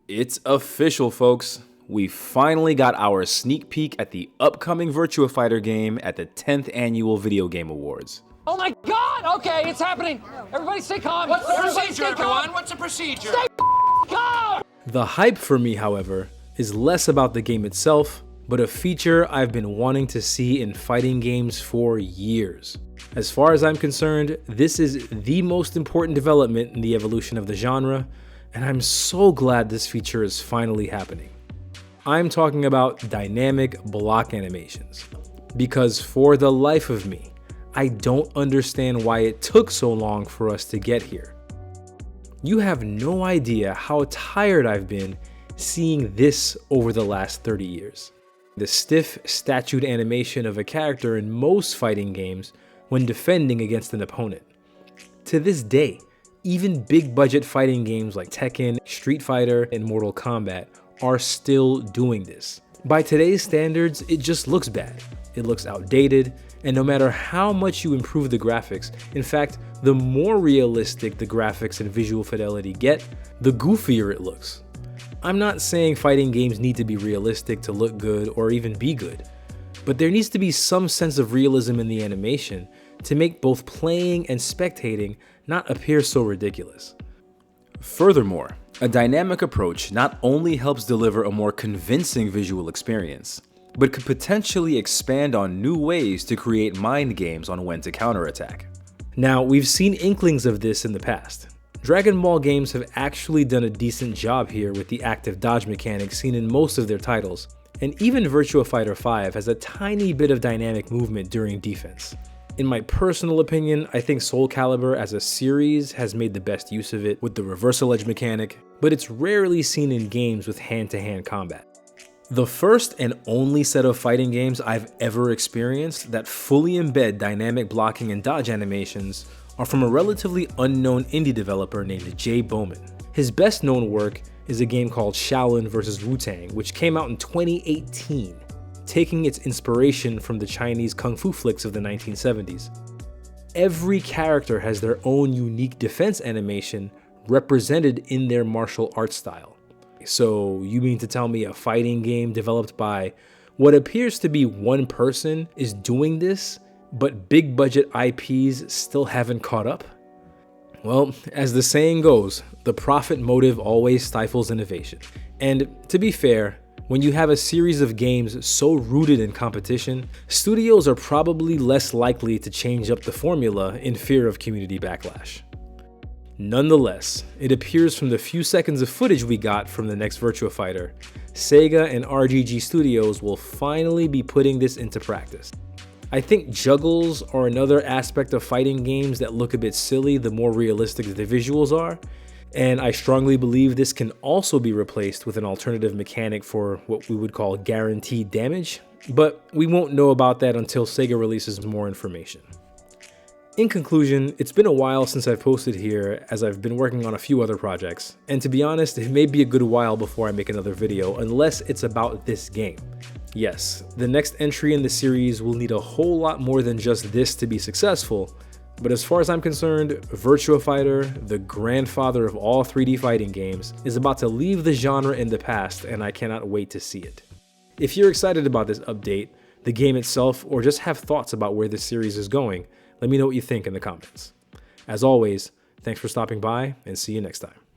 It's official, folks. We finally got our sneak peek at the upcoming Virtua Fighter game at the 10th Annual Video Game Awards. Oh my God! Okay, it's happening. Everybody stay calm. What's the procedure, everyone? What's the procedure? Stay calm! The hype for me, however, is less about the game itself, but a feature I've been wanting to see in fighting games for years. As far as I'm concerned, this is the most important development in the evolution of the genre, and I'm so glad this feature is finally happening. I'm talking about dynamic block animations, because for the life of me, I don't understand why it took so long for us to get here. You have no idea how tired I've been seeing this over the last 30 years. The stiff, statued animation of a character in most fighting games when defending against an opponent. To this day, even big budget fighting games like Tekken, Street Fighter, and Mortal Kombat are still doing this. By today's standards, it just looks bad. It looks outdated, and no matter how much you improve the graphics, in fact, the more realistic the graphics and visual fidelity get, the goofier it looks. I'm not saying fighting games need to be realistic to look good or even be good, but there needs to be some sense of realism in the animation to make both playing and spectating not appear so ridiculous. Furthermore, a dynamic approach not only helps deliver a more convincing visual experience, but could potentially expand on new ways to create mind games on when to counterattack. Now, we've seen inklings of this in the past. Dragon Ball games have actually done a decent job here with the active dodge mechanic seen in most of their titles, and even Virtua Fighter 5 has a tiny bit of dynamic movement during defense. In my personal opinion, I think Soul Calibur as a series has made the best use of it with the reversal edge mechanic, but it's rarely seen in games with hand-to-hand combat. The first and only set of fighting games I've ever experienced that fully embed dynamic blocking and dodge animations are from a relatively unknown indie developer named Jay Bowman. His best known work is a game called Shaolin vs. Wu-Tang, which came out in 2018, taking its inspiration from the Chinese kung fu flicks of the 1970s. Every character has their own unique defense animation represented in their martial arts style. So you mean to tell me a fighting game developed by what appears to be one person is doing this, but big budget IPs still haven't caught up? Well, as the saying goes, the profit motive always stifles innovation. And to be fair, when you have a series of games so rooted in competition, studios are probably less likely to change up the formula in fear of community backlash. Nonetheless, it appears from the few seconds of footage we got from the next Virtua Fighter, Sega and RGG Studios will finally be putting this into practice. I think juggles are another aspect of fighting games that look a bit silly the more realistic the visuals are, and I strongly believe this can also be replaced with an alternative mechanic for what we would call guaranteed damage, but we won't know about that until Sega releases more information. In conclusion, it's been a while since I've posted here as I've been working on a few other projects, and to be honest, it may be a good while before I make another video unless it's about this game. Yes, the next entry in the series will need a whole lot more than just this to be successful, but as far as I'm concerned, Virtua Fighter, the grandfather of all 3D fighting games, is about to leave the genre in the past, and I cannot wait to see it. If you're excited about this update, the game itself, or just have thoughts about where this series is going, let me know what you think in the comments. As always, thanks for stopping by, and see you next time.